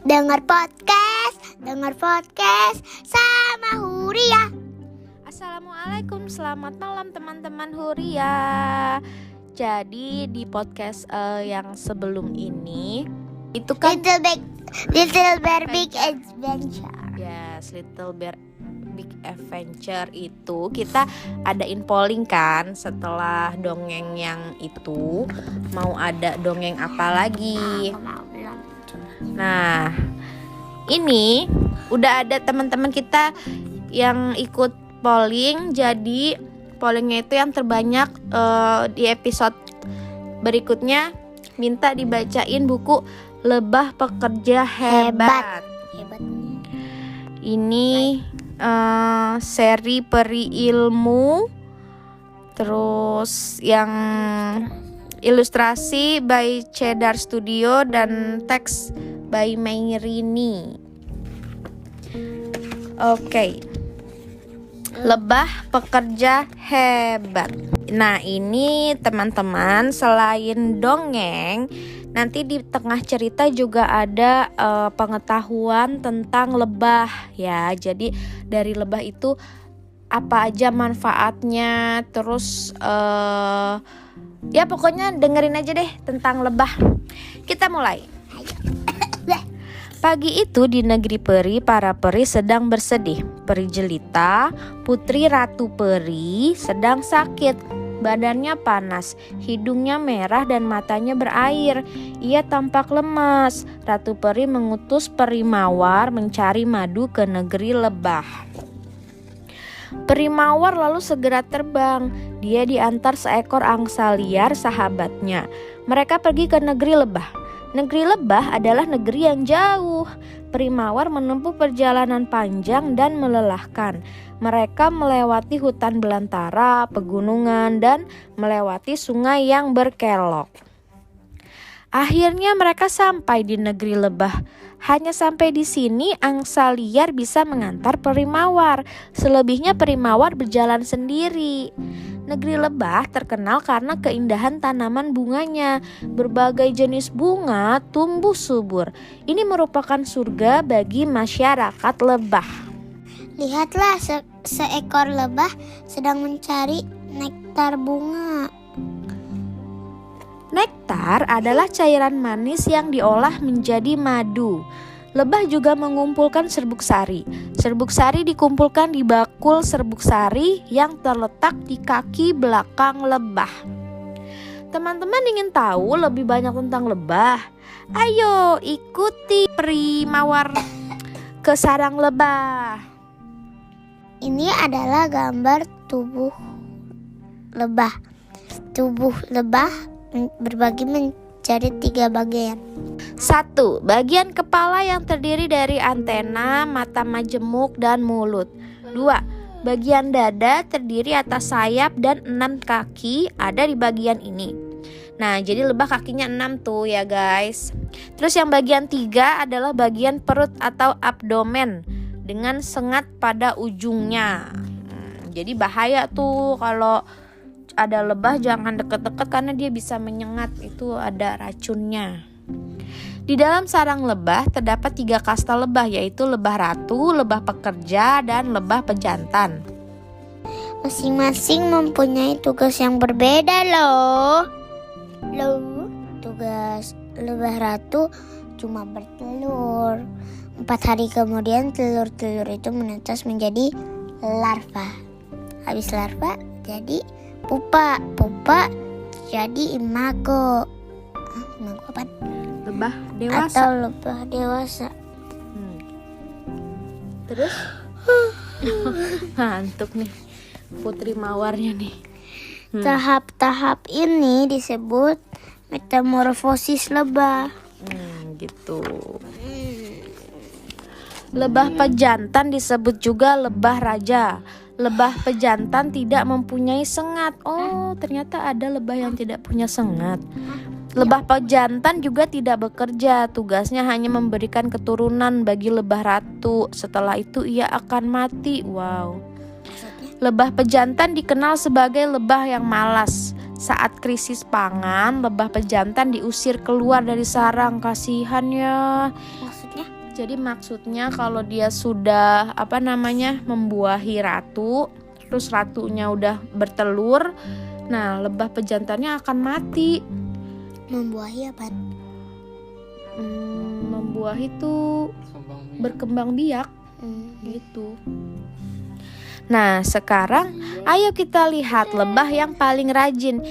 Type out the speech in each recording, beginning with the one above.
dengar podcast sama Huria. Assalamualaikum, selamat malam teman-teman Huria. Jadi di podcast yang sebelum ini itu kan Little Bear Big Adventure. Yes, Little Bear Big Adventure itu kita adain polling kan. Setelah dongeng yang itu mau ada dongeng apa lagi. Nah, ini udah ada teman-teman kita yang ikut polling. Jadi pollingnya itu yang terbanyak di episode berikutnya minta dibacain buku Lebah Pekerja Hebat. Ini seri peri ilmu, terus yang ilustrasi by Cedar Studio dan teks by Mayrini. Oke. Lebah Pekerja Hebat. Nah, ini teman-teman, selain dongeng, nanti di tengah cerita juga ada pengetahuan tentang lebah ya. Jadi dari lebah itu apa aja manfaatnya, terus ya pokoknya dengerin aja deh tentang lebah. Kita mulai. Pagi itu di negeri peri, para peri sedang bersedih. Peri jelita, putri ratu peri, sedang sakit. Badannya panas, hidungnya merah dan matanya berair. Ia tampak lemas. Ratu peri mengutus peri mawar mencari madu ke negeri lebah. Peri mawar lalu segera terbang. Dia diantar seekor angsa liar sahabatnya. Mereka pergi ke negeri lebah. Negeri lebah adalah negeri yang jauh. Peri mawar menempuh perjalanan panjang dan melelahkan. Mereka melewati hutan belantara, pegunungan, dan melewati sungai yang berkelok. Akhirnya mereka sampai di negeri lebah. Hanya sampai di sini angsa liar bisa mengantar peri mawar. Selebihnya peri mawar berjalan sendiri. Negeri lebah terkenal karena keindahan tanaman bunganya. Berbagai jenis bunga tumbuh subur. Ini merupakan surga bagi masyarakat lebah. Lihatlah, seekor lebah sedang mencari nektar bunga. Nektar adalah cairan manis yang diolah menjadi madu. Lebah juga mengumpulkan serbuk sari. Serbuk sari dikumpulkan di bakul serbuk sari yang terletak di kaki belakang lebah. Teman-teman ingin tahu lebih banyak tentang lebah? Ayo ikuti peri mawar ke sarang lebah. Ini adalah gambar tubuh lebah. Tubuh lebah berbagi menjadi 3 bagian. 1. Bagian kepala yang terdiri dari antena, mata majemuk, dan mulut. 2. Bagian dada terdiri atas sayap dan 6 kaki ada di bagian ini. Nah, jadi lebah kakinya 6 tuh ya guys. Terus yang bagian 3 adalah bagian perut atau abdomen dengan sengat pada ujungnya. Jadi bahaya tuh kalau ada lebah, jangan deket-deket karena dia bisa menyengat, itu ada racunnya. Di dalam sarang lebah terdapat 3 kasta lebah, yaitu lebah ratu, lebah pekerja, dan lebah pejantan. Masing-masing mempunyai tugas yang berbeda loh. Tugas lebah ratu cuma bertelur. 4 hari kemudian telur-telur itu menetas menjadi larva. Habis larva jadi pupa. Pupa jadi imago. Imago apa? Lebah dewasa. Atau lebah dewasa. Terus ngantuk nih putri mawarnya nih. Tahap-tahap ini disebut metamorfosis lebah. Gitu. Lebah pejantan disebut juga lebah raja. Lebah pejantan tidak mempunyai sengat. Oh, ternyata ada lebah yang tidak punya sengat. Lebah pejantan juga tidak bekerja. Tugasnya hanya memberikan keturunan bagi lebah ratu. Setelah itu ia akan mati. Wow. Lebah pejantan dikenal sebagai lebah yang malas. Saat krisis pangan, lebah pejantan diusir keluar dari sarang. Kasihan ya. Maksudnya? Jadi maksudnya kalau dia sudah membuahi ratu, terus ratunya udah bertelur, nah lebah pejantannya akan mati. Membuahi apa? Membuahi itu berkembang biak gitu. Nah sekarang ayo kita lihat lebah yang paling rajin.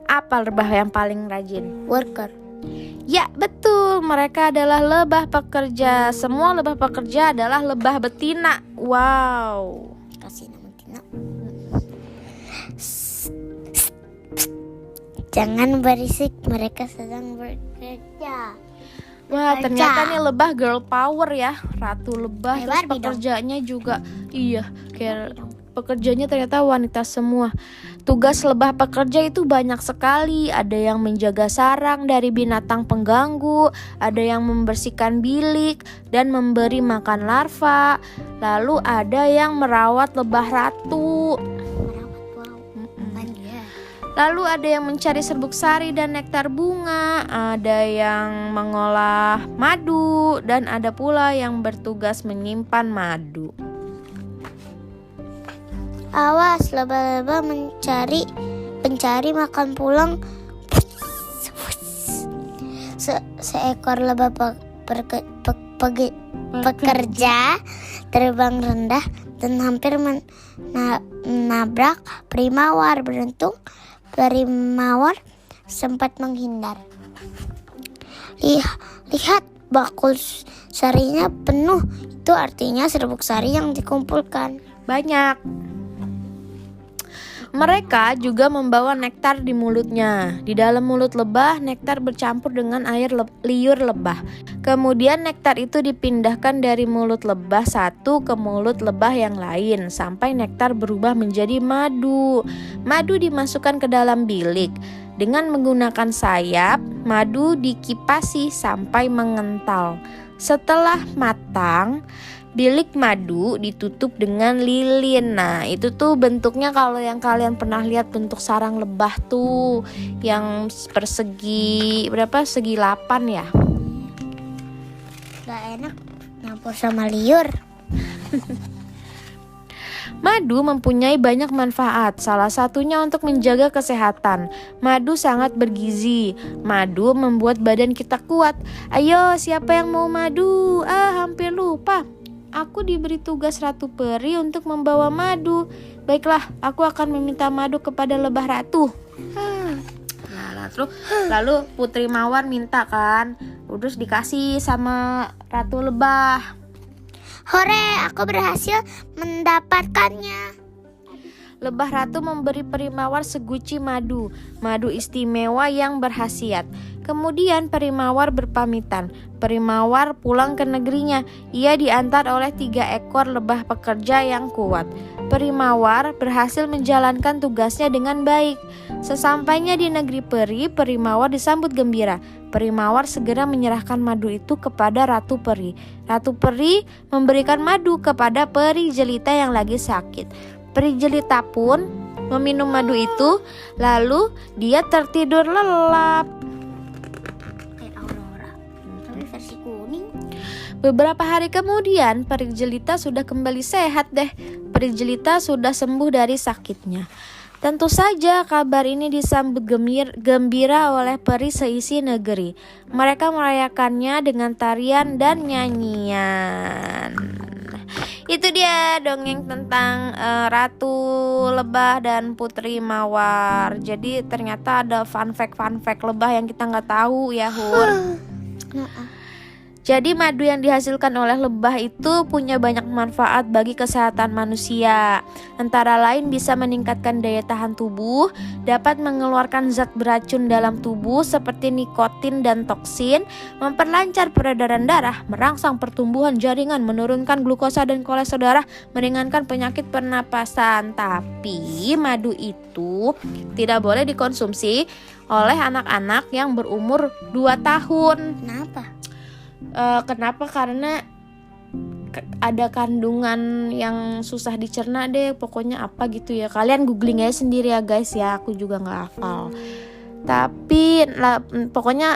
Apa lebah yang paling rajin? Worker. Ya betul, mereka adalah lebah pekerja. Semua lebah pekerja adalah lebah betina. Wow. Kasih nama betina. Jangan berisik, mereka sedang bekerja. Wah, ternyata nih lebah girl power ya. Ratu lebah, Kayak terus Barbie dong. pekerjanya juga. Iya, kayak pekerjanya ternyata wanita semua. Tugas lebah pekerja itu banyak sekali. Ada yang menjaga sarang dari binatang pengganggu, ada yang membersihkan bilik dan memberi makan larva. Lalu ada yang merawat lebah ratu. Lalu ada yang mencari serbuk sari dan nektar bunga, ada yang mengolah madu, dan ada pula yang bertugas menyimpan madu. Awas, lebah-lebah pencari makan pulang. Seekor lebah pekerja terbang rendah dan hampir menabrak primawar. Beruntung primawar sempat menghindar. Lihat, bakul sarinya penuh. Itu artinya serbuk sari yang dikumpulkan banyak. Mereka juga membawa nektar di mulutnya. Di dalam mulut lebah, nektar bercampur dengan air liur lebah. Kemudian nektar itu dipindahkan dari mulut lebah satu ke mulut lebah yang lain sampai nektar berubah menjadi madu. Madu dimasukkan ke dalam bilik. Dengan menggunakan sayap, madu dikipasi sampai mengental. Setelah matang, bilik madu ditutup dengan lilin. Nah itu tuh bentuknya kalau yang kalian pernah lihat bentuk sarang lebah tuh yang persegi segi 8 ya. Gak enak nyampur sama liur. Madu mempunyai banyak manfaat, salah satunya untuk menjaga kesehatan. Madu sangat bergizi. Madu membuat badan kita kuat. Ayo, siapa yang mau madu? Hampir lupa. Aku diberi tugas Ratu Peri untuk membawa madu. Baiklah, aku akan meminta madu kepada lebah ratu. Nah, lalu Putri Mawar minta kan, terus dikasih sama Ratu Lebah. Hore, aku berhasil mendapatkannya. Lebah ratu memberi Peri Mawar seguci madu istimewa yang berkhasiat. Kemudian Peri Mawar berpamitan. Peri Mawar pulang ke negerinya. Ia diantar oleh 3 ekor lebah pekerja yang kuat. Peri Mawar berhasil menjalankan tugasnya dengan baik. Sesampainya di negeri Peri, Peri Mawar disambut gembira. Peri Mawar segera menyerahkan madu itu kepada Ratu Peri. Ratu Peri memberikan madu kepada Peri Jelita yang lagi sakit. Peri Jelita pun meminum madu itu, lalu dia tertidur lelap. Kayak Aurora, tapi versi kuning. Beberapa hari kemudian, Peri Jelita sudah kembali sehat deh. Peri Jelita sudah sembuh dari sakitnya. Tentu saja kabar ini disambut gembira oleh peri seisi negeri. Mereka merayakannya dengan tarian dan nyanyian. Itu dia dongeng tentang Ratu Lebah dan Putri Mawar. Jadi ternyata ada fun fact lebah yang kita nggak tahu ya, Hur. Jadi madu yang dihasilkan oleh lebah itu punya banyak manfaat bagi kesehatan manusia. Antara lain bisa meningkatkan daya tahan tubuh, dapat mengeluarkan zat beracun dalam tubuh seperti nikotin dan toksin, memperlancar peredaran darah, merangsang pertumbuhan jaringan, menurunkan glukosa dan kolesterol darah, meringankan penyakit pernapasan. Tapi madu itu tidak boleh dikonsumsi oleh anak-anak yang berumur 2 tahun. Kenapa? Kenapa? Karena ada kandungan yang susah dicerna deh, pokoknya apa gitu ya. Kalian googling aja sendiri ya guys ya, aku juga nggak hafal. Tapi pokoknya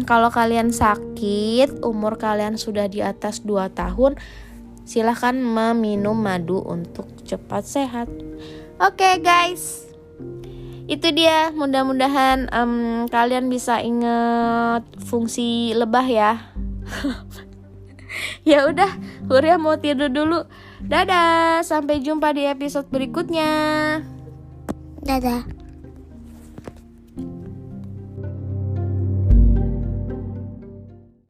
kalau kalian sakit, umur kalian sudah di atas 2 tahun, silahkan meminum madu untuk cepat sehat. Oke guys, itu dia. Mudah-mudahan kalian bisa ingat fungsi lebah ya. Ya udah, Huria mau tidur dulu. Dadah, sampai jumpa di episode berikutnya. Dadah.